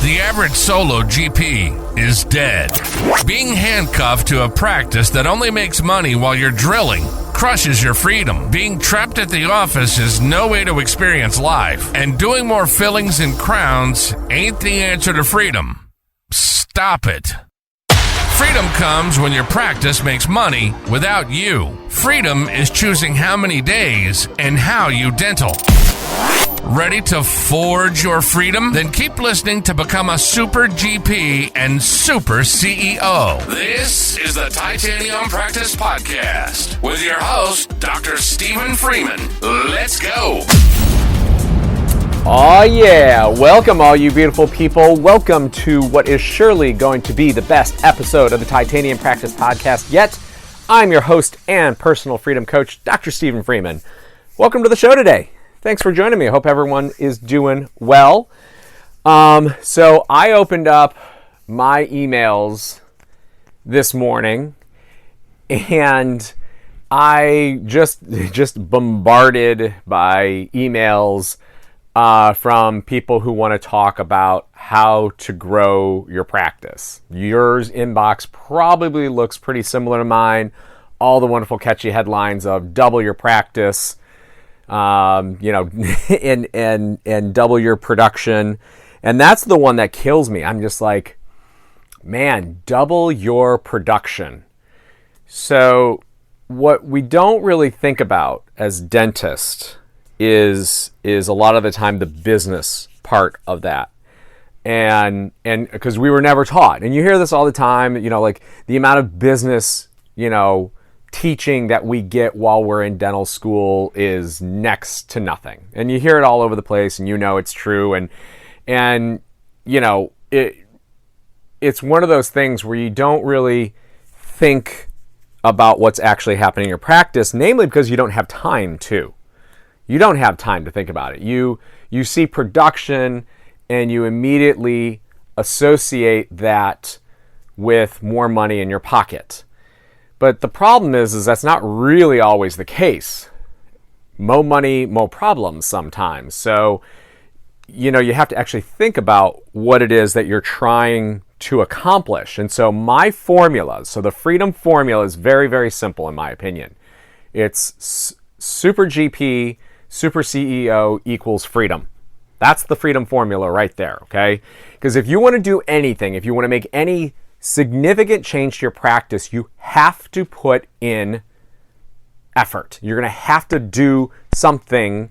The average solo GP is dead. Being handcuffed to a practice that only makes money while you're drilling crushes your freedom. Being trapped at the office is no way to experience life. And doing more fillings and crowns ain't the answer to freedom. Stop it. Freedom comes when your practice makes money without you. Freedom is choosing how many days and how you dental. Ready to forge your freedom? Then keep listening to become a super GP and super CEO. This is the Titanium Practice Podcast with your host, Dr. Stephen Freeman. Let's go. Oh yeah, welcome all you beautiful people. Welcome to what is surely going to be the best episode of the Titanium Practice Podcast yet. I'm your host and personal freedom coach, Dr. Stephen Freeman. Welcome to the show today. Thanks for joining me. I hope everyone is doing well. So I opened up my emails this morning and I just bombarded by emails from people who want to talk about how to grow your practice. Yours inbox probably looks pretty similar to mine. All the wonderful catchy headlines of double your practice, and double your production. And that's the one that kills me. I'm just like, man, double your production. So what we don't really think about as dentists is a lot of the time the business part of that. And because we were never taught. And you hear this all the time, like the amount of business, teaching that we get while we're in dental school is next to nothing. And you hear it all over the place and it's true. And it's one of those things where you don't really think about what's actually happening in your practice, namely because you don't have time to. You don't have time to think about it. You see production and you immediately associate that with more money in your pocket. But the problem is that's not really always the case. Mo money, mo problems sometimes. So, you have to actually think about what it is that you're trying to accomplish. And so my formula, so the freedom formula is very, very simple in my opinion. It's super GP, super CEO equals freedom. That's the freedom formula right there, okay? Because if you want to do anything, if you want to make any significant change to your practice, you have to put in effort. You're going to have to do something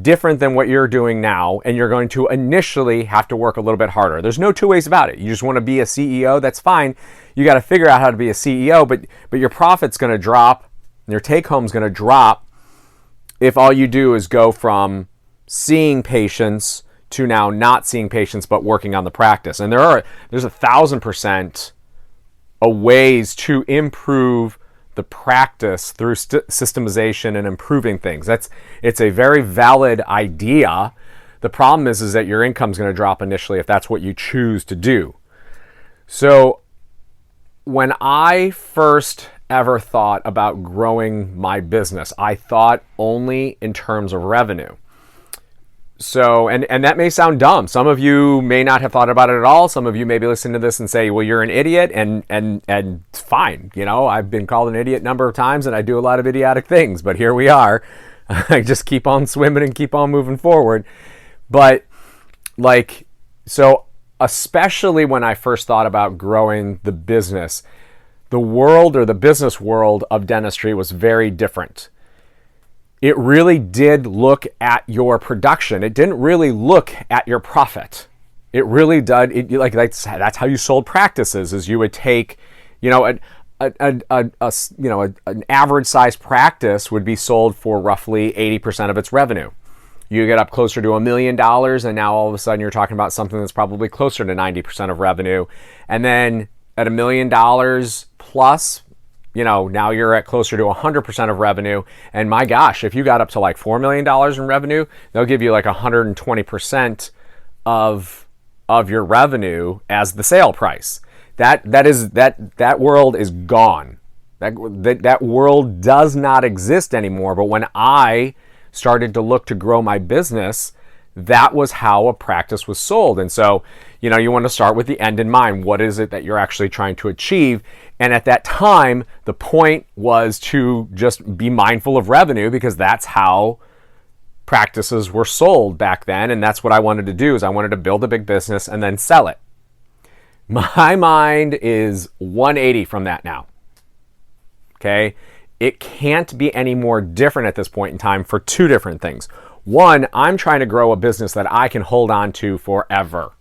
different than what you're doing now, and you're going to initially have to work a little bit harder. There's no two ways about it. You just want to be a CEO, that's fine. You got to figure out how to be a CEO, but your profit's going to drop, and your take home's going to drop if all you do is go from seeing patients to now not seeing patients but working on the practice. And there's 1,000% ways to improve the practice through systemization and improving things. It's a very valid idea. The problem is that your income's going to drop initially if that's what you choose to do. So when I first ever thought about growing my business, I thought only in terms of revenue. So, and that may sound dumb. Some of you may not have thought about it at all. Some of you may be listening to this and say, well, you're an idiot, and fine. I've been called an idiot a number of times and I do a lot of idiotic things, but here we are. I just keep on swimming and keep on moving forward. But so especially when I first thought about growing the business, the world or the business world of dentistry was very different. It really did look at your production. It didn't really look at your profit. It really did. That's how you sold practices. Is you would take, an average size practice would be sold for roughly 80% of its revenue. You get up closer to $1 million, and now all of a sudden you're talking about something that's probably closer to 90% of revenue, and then at $1 million plus, now you're at closer to 100% of revenue. And my gosh, if you got up to like $4 million in revenue, they'll give you like 120% of your revenue as the sale price. That world is gone. That world does not exist anymore. But when I started to look to grow my business, that was how a practice was sold. And so, you want to start with the end in mind. What is it that you're actually trying to achieve? And at that time, the point was to just be mindful of revenue, because that's how practices were sold back then. And that's what I wanted to do, is I wanted to build a big business and then sell it. My mind is 180 from that now. Okay? It can't be any more different at this point in time for two different things. One, I'm trying to grow a business that I can hold on to forever.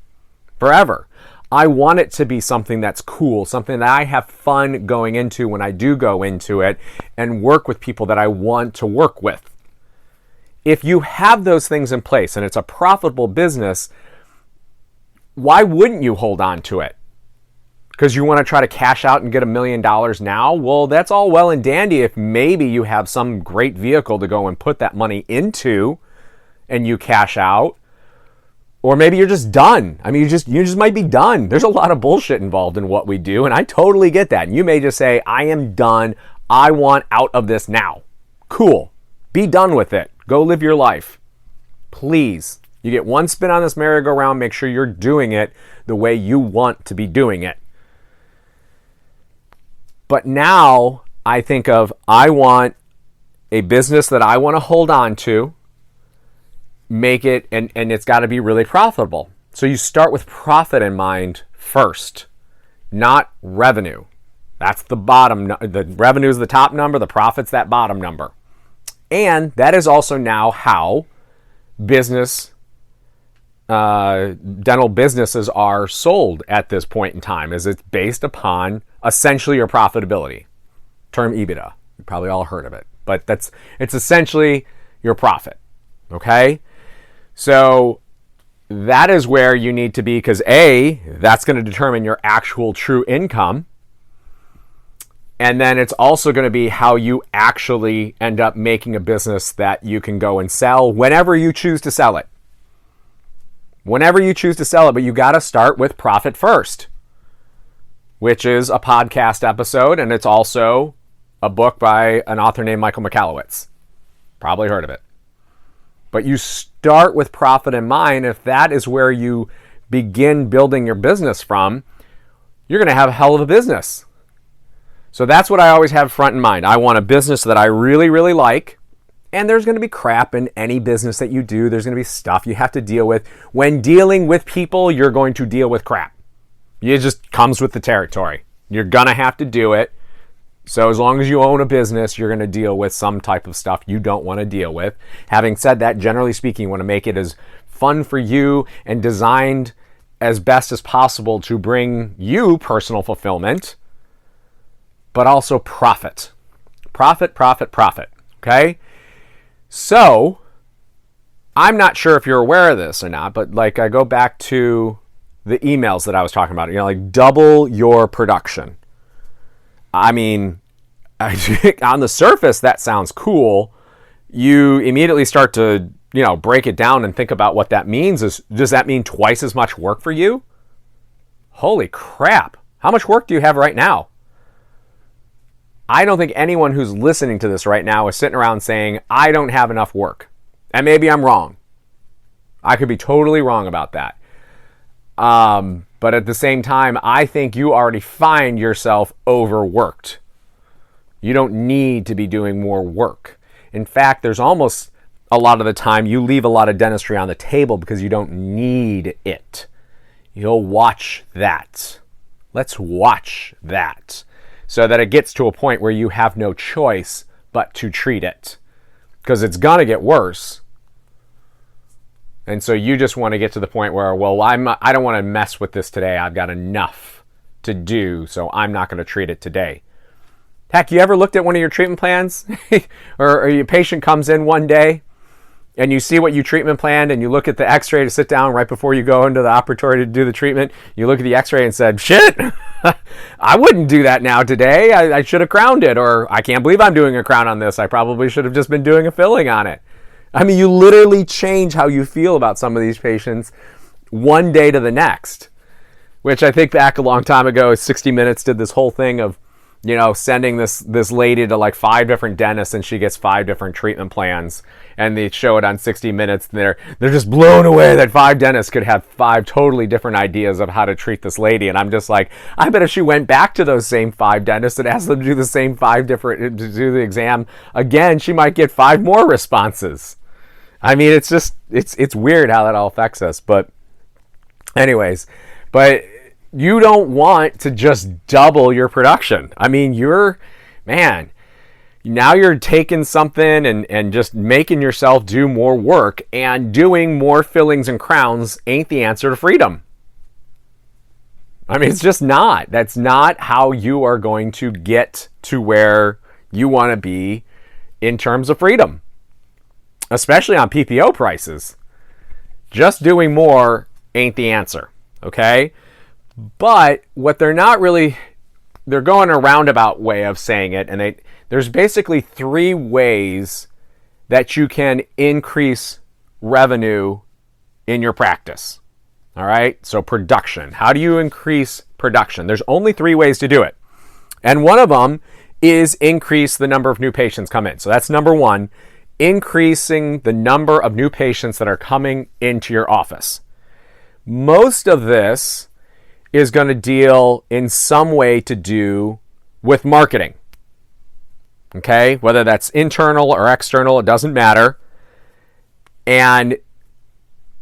Forever. I want it to be something that's cool, something that I have fun going into when I do go into it, and work with people that I want to work with. If you have those things in place and it's a profitable business, why wouldn't you hold on to it? Because you want to try to cash out and get $1 million now? Well, that's all well and dandy if maybe you have some great vehicle to go and put that money into and you cash out. Or maybe you're just done. I mean, you just might be done. There's a lot of bullshit involved in what we do, and I totally get that. And you may just say, I am done. I want out of this now. Cool. Be done with it. Go live your life. Please. You get one spin on this merry-go-round. Make sure you're doing it the way you want to be doing it. But now I think of, I want a business that I want to hold on to, make it, and it's got to be really profitable. So you start with profit in mind first, not revenue. That's the bottom. The revenue is the top number. The profit's that bottom number. And that is also now how dental businesses are sold at this point in time, is it's based upon essentially your profitability. Term EBITDA. You probably all heard of it, but it's essentially your profit. Okay? So that is where you need to be, because A, that's going to determine your actual true income. And then it's also going to be how you actually end up making a business that you can go and sell whenever you choose to sell it. Whenever you choose to sell it, but you got to start with profit first, which is a podcast episode, and it's also a book by an author named Michael Michalowicz. Probably heard of it. But you start with profit in mind. If that is where you begin building your business from, you're going to have a hell of a business. So that's what I always have front in mind. I want a business that I really, really like. And there's going to be crap in any business that you do. There's going to be stuff you have to deal with. When dealing with people, you're going to deal with crap. It just comes with the territory. You're going to have to do it. So as long as you own a business, you're going to deal with some type of stuff you don't want to deal with. Having said that, generally speaking, you want to make it as fun for you and designed as best as possible to bring you personal fulfillment, but also profit. Profit, profit, profit. Okay? So, I'm not sure if you're aware of this or not, but like I go back to the emails that I was talking about, like double your production. I mean, on the surface, that sounds cool. You immediately start to, break it down and think about what that means. Does that mean twice as much work for you? Holy crap. How much work do you have right now? I don't think anyone who's listening to this right now is sitting around saying, I don't have enough work. And maybe I'm wrong. I could be totally wrong about that. But at the same time, I think you already find yourself overworked. You don't need to be doing more work. In fact, there's almost a lot of the time you leave a lot of dentistry on the table because you don't need it. You'll watch that. Let's watch that. So that it gets to a point where you have no choice but to treat it. Because it's going to get worse. And so you just want to get to the point where, I don't want to mess with this today. I've got enough to do, so I'm not going to treat it today. Heck, you ever looked at one of your treatment plans? or your patient comes in one day and you see what you treatment planned and you look at the x-ray to sit down right before you go into the operatory to do the treatment. You look at the x-ray and said, shit, I wouldn't do that now today. I should have crowned it, or I can't believe I'm doing a crown on this. I probably should have just been doing a filling on it. I mean, you literally change how you feel about some of these patients one day to the next, which I think back a long time ago, 60 Minutes did this whole thing of, sending this lady to like 5 different dentists, and she gets 5 different treatment plans, and they show it on 60 Minutes, and they're just blown away that 5 dentists could have 5 totally different ideas of how to treat this lady. And I'm just like, I bet if she went back to those same 5 dentists and asked them to do the same 5 different, to do the exam again, she might get 5 more responses. I mean, it's just, it's weird how that all affects us. But anyways, you don't want to just double your production. I mean, now you're taking something and just making yourself do more work, and doing more fillings and crowns ain't the answer to freedom. I mean, it's just not. That's not how you are going to get to where you want to be in terms of freedom, especially on PPO prices. Just doing more ain't the answer, okay? But what they're going a roundabout way of saying it, and there's basically 3 ways that you can increase revenue in your practice. All right? So production. How do you increase production? There's only 3 ways to do it. And one of them is increase the number of new patients come in. So that's number 1, increasing the number of new patients that are coming into your office. Most of this is going to deal in some way to do with marketing. Okay? Whether that's internal or external, it doesn't matter. And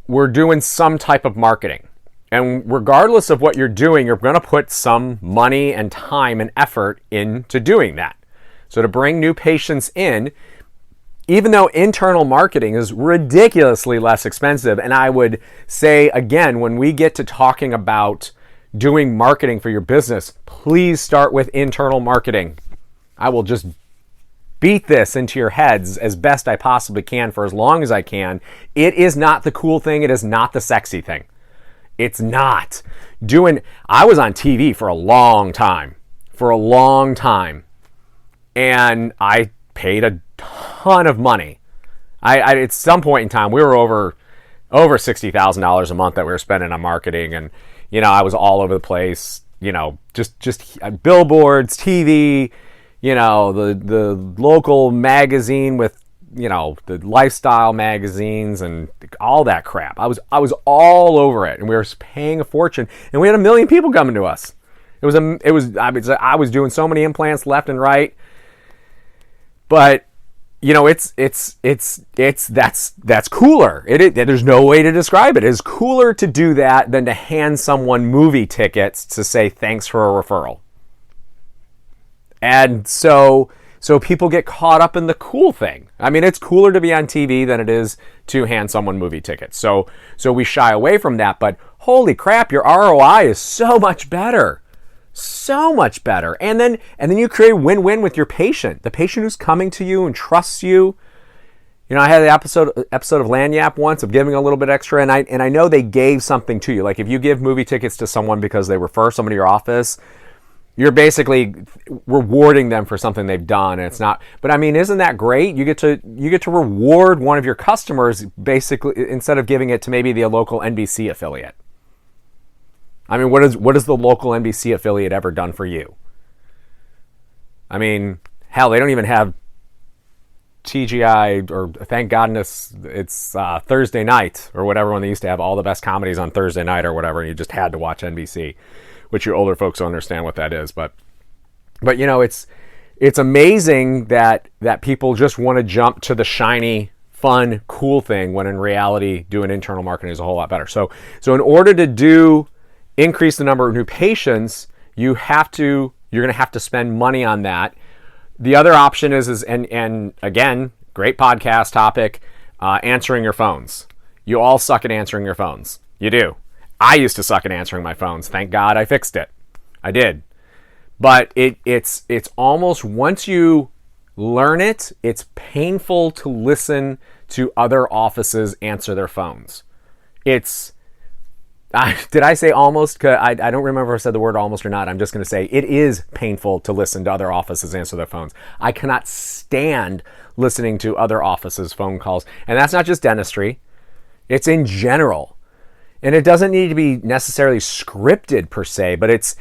we're doing some type of marketing. And regardless of what you're doing, you're going to put some money and time and effort into doing that. So to bring new patients in, even though internal marketing is ridiculously less expensive, and I would say, again, when we get to talking about doing marketing for your business, please start with internal marketing. I will just beat this into your heads as best I possibly can for as long as I can. It is not the cool thing. It is not the sexy thing. It's not. I was on TV for a long time. And I paid a ton of money. At some point in time, we were over $60,000 a month that we were spending on marketing, and I was all over the place, just billboards, TV, the local magazine with, the lifestyle magazines and all that crap. I was all over it, and we were paying a fortune, and we had 1 million people coming to us. I was doing so many implants left and right, but that's cooler. There's no way to describe it. It's cooler to do that than to hand someone movie tickets to say thanks for a referral. And so people get caught up in the cool thing. I mean, it's cooler to be on TV than it is to hand someone movie tickets. So we shy away from that, but holy crap, your ROI is so much better. So much better. And then you create a win-win with your patient. The patient who's coming to you and trusts you. I had the episode of Lagniappe once of giving a little bit extra, and I know they gave something to you. Like if you give movie tickets to someone because they refer someone to your office, you're basically rewarding them for something they've done, and it's not. But I mean, isn't that great? You get to reward one of your customers basically instead of giving it to maybe the local NBC affiliate. I mean, what has the local NBC affiliate ever done for you? I mean, hell, they don't even have TGI, or thank goodness it's Thursday night or whatever, when they used to have all the best comedies on Thursday night or whatever, and you just had to watch NBC, which your older folks don't understand what that is. But it's amazing that people just want to jump to the shiny, fun, cool thing, when in reality, doing internal marketing is a whole lot better. So in order to increase the number of new patients, you're going to have to spend money on that. The other option is and again, great podcast topic, answering your phones. You all suck at answering your phones. You do. I used to suck at answering my phones. Thank God I fixed it. I did. But it's almost, once you learn it, it's painful to listen to other offices answer their phones. Did I say almost? 'Cause I don't remember if I said the word almost or not. I'm just going to say it is painful to listen to other offices answer their phones. I cannot stand listening to other offices' phone calls. And that's not just dentistry. It's in general. And it doesn't need to be necessarily scripted per se, but it's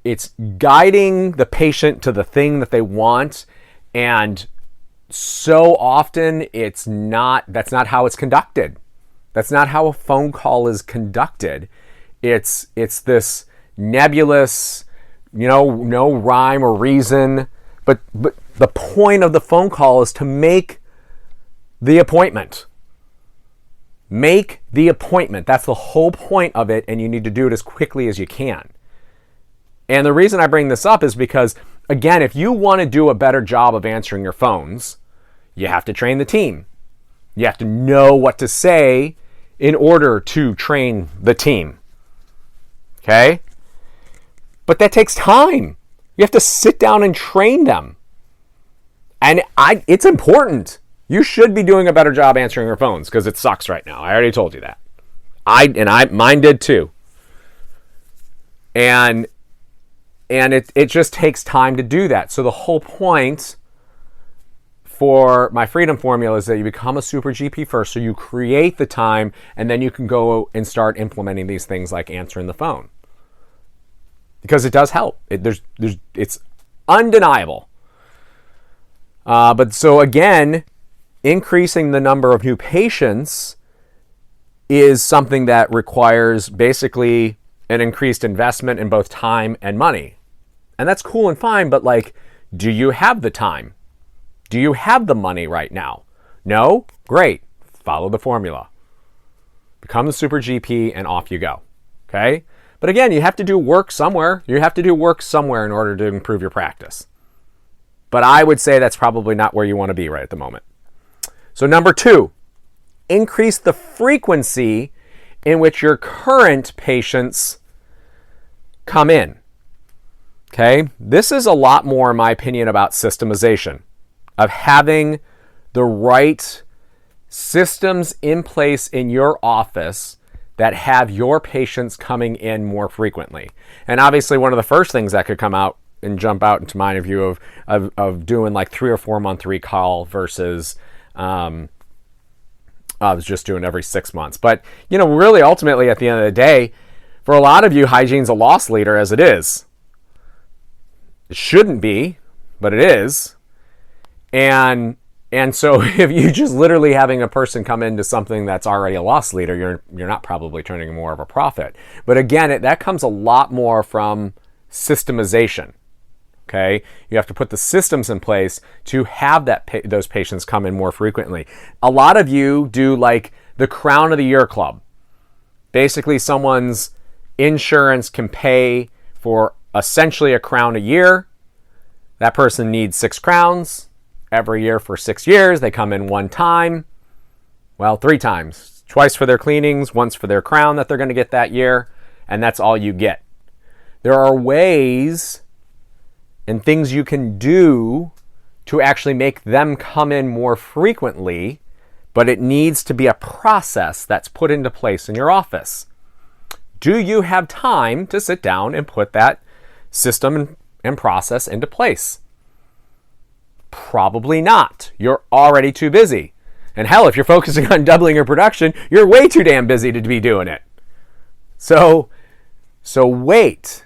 it's guiding the patient to the thing that they want, and so often that's not how it's conducted. That's not how a phone call is conducted. It's this nebulous, no rhyme or reason, but the point of the phone call is to make the appointment. Make the appointment. That's the whole point of it, and you need to do it as quickly as you can. And the reason I bring this up is because, again, if you want to do a better job of answering your phones, you have to train the team. You have to know what to say in order to train the team. Okay? But that takes time. You have to sit down and train them. And it's important. You should be doing a better job answering your phones because it sucks right now. I already told you that. Mine did too. And it just takes time to do that. So the whole point for my freedom formula is that you become a super GP first, so you create the time, and then you can go and start implementing these things like answering the phone. Because it does help. It's undeniable. But so again, increasing the number of new patients is something that requires basically an increased investment in both time and money. And that's cool and fine, but do you have the time? Do you have the money right now? No? Great. Follow the formula. Become the super GP and off you go. Okay? But again, you have to do work somewhere. You have to do work somewhere in order to improve your practice. But I would say that's probably not where you want to be right at the moment. So number 2, increase the frequency in which your current patients come in. Okay? This is a lot more, in my opinion, about systemization, of having the right systems in place in your office that have your patients coming in more frequently. And obviously one of the first things that could come out and jump out into my view of doing 3 or 4 month recall versus I was just doing every 6 months. But really ultimately at the end of the day, for a lot of you, hygiene's a loss leader as it is. It shouldn't be, but it is. And so if you just literally having a person come into something that's already a loss leader, you're not probably turning more of a profit. But again, that comes a lot more from systemization. Okay, you have to put the systems in place to have those patients come in more frequently. A lot of you do the Crown of the Year Club. Basically, someone's insurance can pay for essentially a crown a year. That person needs 6 crowns. Every year for 6 years, they come in 1 time. Well, 3 times. Twice for their cleanings, once for their crown that they're going to get that year, and that's all you get. There are ways and things you can do to actually make them come in more frequently, but it needs to be a process that's put into place in your office. Do you have time to sit down and put that system and process into place? Probably not. You're already too busy. And hell, if you're focusing on doubling your production, you're way too damn busy to be doing it. So wait.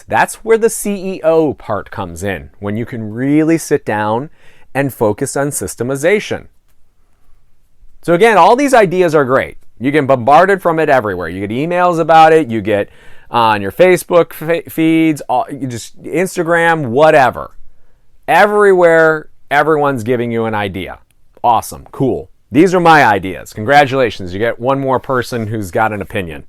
That's where the CEO part comes in, when you can really sit down and focus on systemization. So again, all these ideas are great. You get bombarded from it everywhere. You get emails about it. You get on your Facebook feeds, just Instagram, whatever. Everywhere, everyone's giving you an idea. Awesome, cool. These are my ideas. Congratulations, you get one more person who's got an opinion.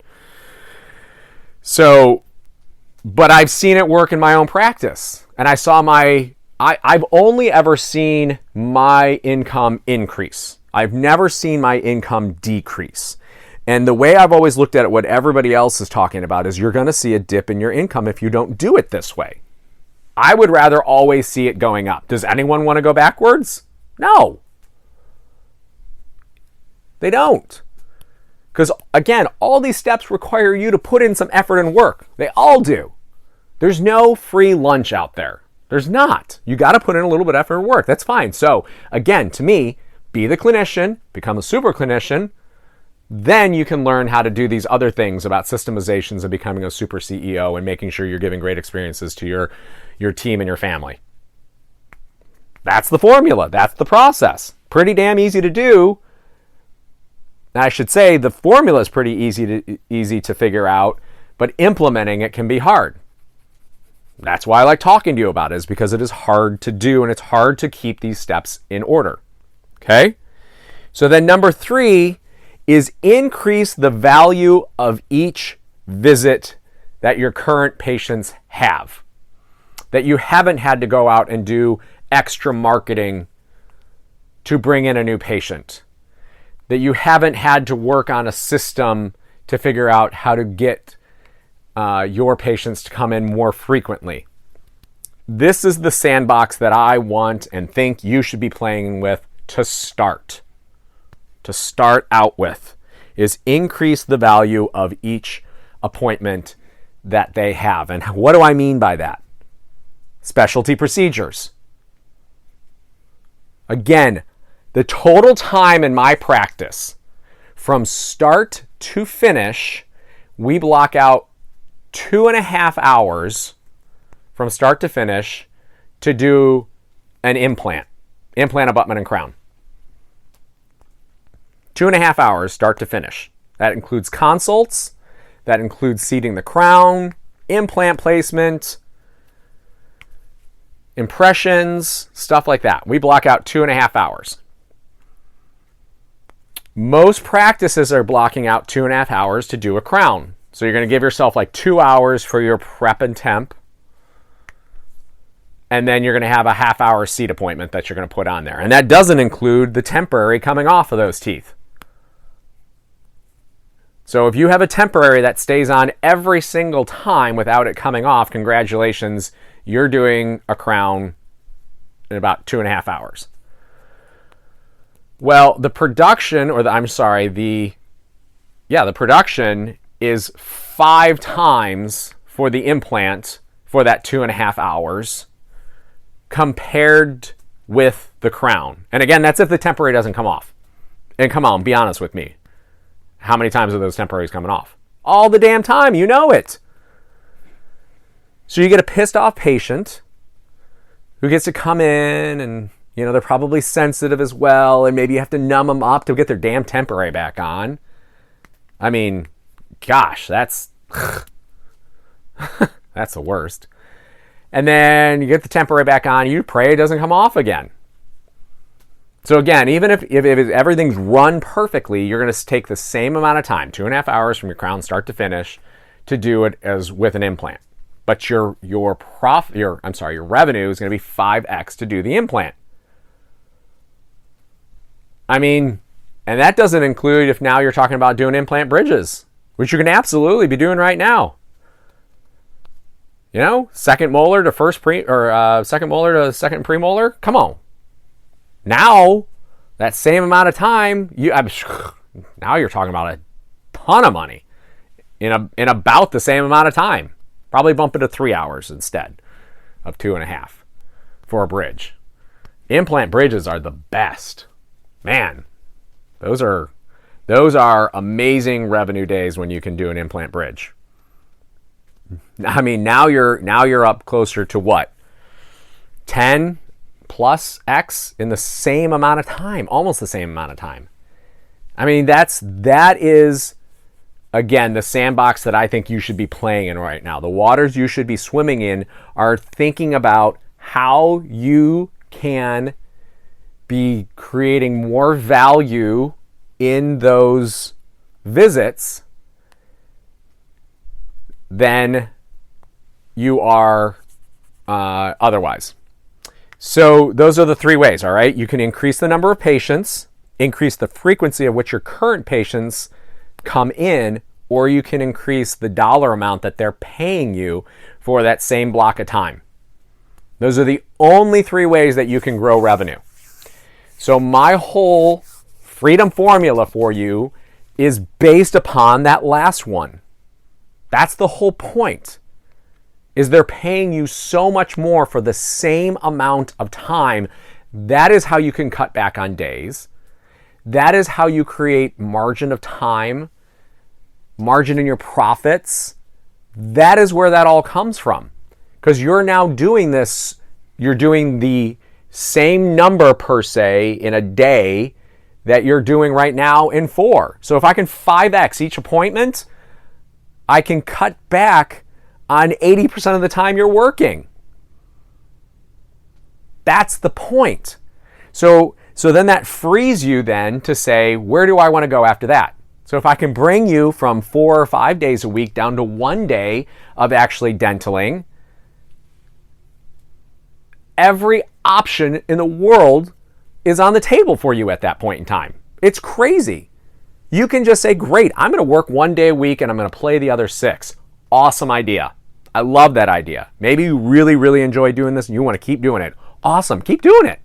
But I've seen it work in my own practice. And I've only ever seen my income increase. I've never seen my income decrease. And the way I've always looked at it, what everybody else is talking about, is you're going to see a dip in your income if you don't do it this way. I would rather always see it going up. Does anyone want to go backwards? No. They don't. Because again, all these steps require you to put in some effort and work. They all do. There's no free lunch out there. There's not. You got to put in a little bit of effort and work. That's fine. So again, to me, be the clinician, become a super clinician, then you can learn how to do these other things about systemizations and becoming a super CEO and making sure you're giving great experiences to your team and your family. That's the formula. That's the process. Pretty damn easy to do. And I should say the formula is pretty easy to figure out, but implementing it can be hard. That's why I like talking to you about it, is because it is hard to do and it's hard to keep these steps in order. Okay? So then number 3 is increase the value of each visit that your current patients have. That you haven't had to go out and do extra marketing to bring in a new patient. That you haven't had to work on a system to figure out how to get your patients to come in more frequently. This is the sandbox that I want and think you should be playing with to start. To start out with is increase the value of each appointment that they have. And what do I mean by that? Specialty procedures. Again, the total time in my practice from start to finish, we block out 2.5 hours from start to finish to do an implant, abutment, and crown. 2.5 hours start to finish. That includes consults, that includes seating the crown, implant placement, impressions, stuff like that. We block out 2.5 hours. Most practices are blocking out 2.5 hours to do a crown. So you're going to give yourself like 2 hours for your prep and temp. And then you're going to have a half-hour seat appointment that you're going to put on there. And that doesn't include the temporary coming off of those teeth. So if you have a temporary that stays on every single time without it coming off, congratulations, you're doing a crown in about 2.5 hours. Well, the production, the production is 5 times for the implant for that 2.5 hours compared with the crown. And again, that's if the temporary doesn't come off. And come on, be honest with me. How many times are those temporaries coming off? All the damn time, you know it. So you get a pissed off patient who gets to come in and, they're probably sensitive as well, and maybe you have to numb them up to get their damn temporary back on. I mean, gosh, that's that's the worst. And then you get the temporary back on, you pray it doesn't come off again. So again, even if everything's run perfectly, you're going to take the same amount of time, 2.5 hours from your crown start to finish, to do it as with an implant. But your revenue is going to be 5x to do the implant. I mean, and that doesn't include if now you're talking about doing implant bridges, which you can absolutely be doing right now. Second molar to second molar to second premolar. Come on. Now, that same amount of time, now you're talking about a ton of money in about the same amount of time. Probably bump it to 3 hours instead of 2.5 for a bridge. Implant bridges are the best. Man, those are amazing revenue days when you can do an implant bridge. I mean, now you're up closer to what? 10 plus X in the same amount of time, almost the same amount of time. I mean, that is, again, the sandbox that I think you should be playing in right now. The waters you should be swimming in are thinking about how you can be creating more value in those visits than you are otherwise. So those are the 3 ways, all right? You can increase the number of patients, increase the frequency of which your current patients come in, or you can increase the dollar amount that they're paying you for that same block of time. Those are the only 3 ways that you can grow revenue. So my whole freedom formula for you is based upon that last one. That's the whole point. Is they're paying you so much more for the same amount of time. That is how you can cut back on days. That is how you create margin of time, margin in your profits. That is where that all comes from. Because you're now doing this, you're doing the same number per se in a day that you're doing right now in 4. So if I can 5x each appointment, I can cut back on 80% of the time you're working. That's the point. So then that frees you then to say, where do I want to go after that? So if I can bring you from 4 or 5 days a week down to 1 day of actually dentaling, every option in the world is on the table for you at that point in time. It's crazy. You can just say, great, I'm going to work 1 day a week and I'm going to play the other 6. Awesome idea. I love that idea. Maybe you really, really enjoy doing this and you want to keep doing it. Awesome. Keep doing it.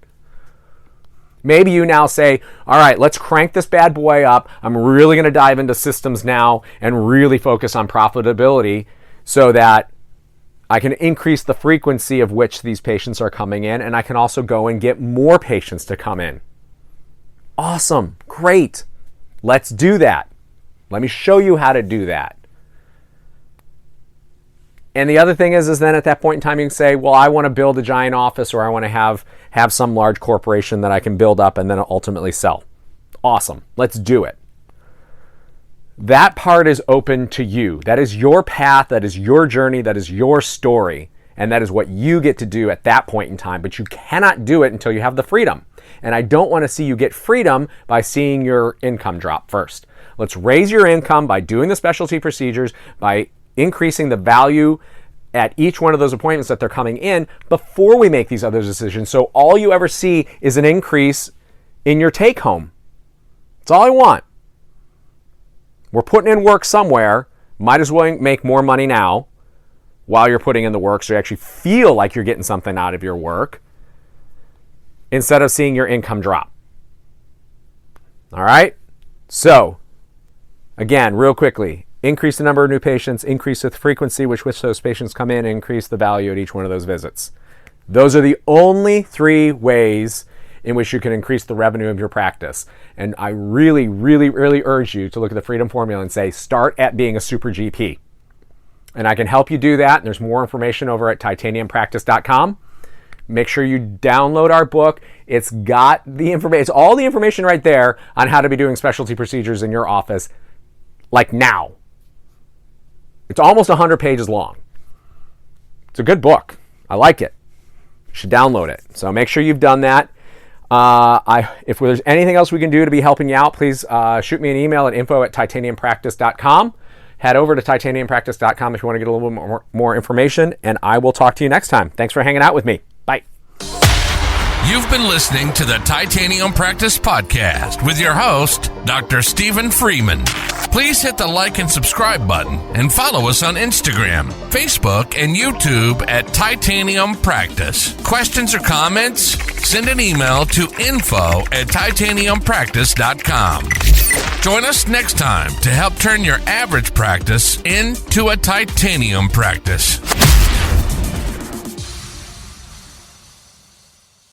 Maybe you now say, all right, let's crank this bad boy up. I'm really going to dive into systems now and really focus on profitability so that I can increase the frequency of which these patients are coming in, and I can also go and get more patients to come in. Awesome. Great. Let's do that. Let me show you how to do that. And the other thing is then at that point in time you can say, well, I want to build a giant office, or I want to have some large corporation that I can build up and then ultimately sell. Awesome. Let's do it. That part is open to you. That is your path. That is your journey. That is your story. And that is what you get to do at that point in time. But you cannot do it until you have the freedom. And I don't want to see you get freedom by seeing your income drop first. Let's raise your income by doing the specialty procedures, by increasing the value at each one of those appointments that they're coming in before we make these other decisions. So all you ever see is an increase in your take home. That's all I want. We're putting in work somewhere. Might as well make more money now while you're putting in the work so you actually feel like you're getting something out of your work instead of seeing your income drop. All right? So, again, real quickly, increase the number of new patients, increase the frequency with which those patients come in, increase the value at each one of those visits. Those are the only 3 ways in which you can increase the revenue of your practice. And I really, really, really urge you to look at the Freedom Formula and say, start at being a super GP. And I can help you do that. And there's more information over at titaniumpractice.com. Make sure you download our book. It's got the information, it's all the information right there on how to be doing specialty procedures in your office, like now. It's almost 100 pages long. It's a good book. I like it. You should download it. So make sure you've done that. If there's anything else we can do to be helping you out, please shoot me an email at info@titaniumpractice.com. Head over to titaniumpractice.com if you want to get a little bit more information, and I will talk to you next time. Thanks for hanging out with me. Bye. You've been listening to the Titanium Practice Podcast with your host, Dr. Stephen Freeman. Please hit the like and subscribe button and follow us on Instagram, Facebook, and YouTube at Titanium Practice. Questions or comments? Send an email to info@titaniumpractice.com. Join us next time to help turn your average practice into a titanium practice.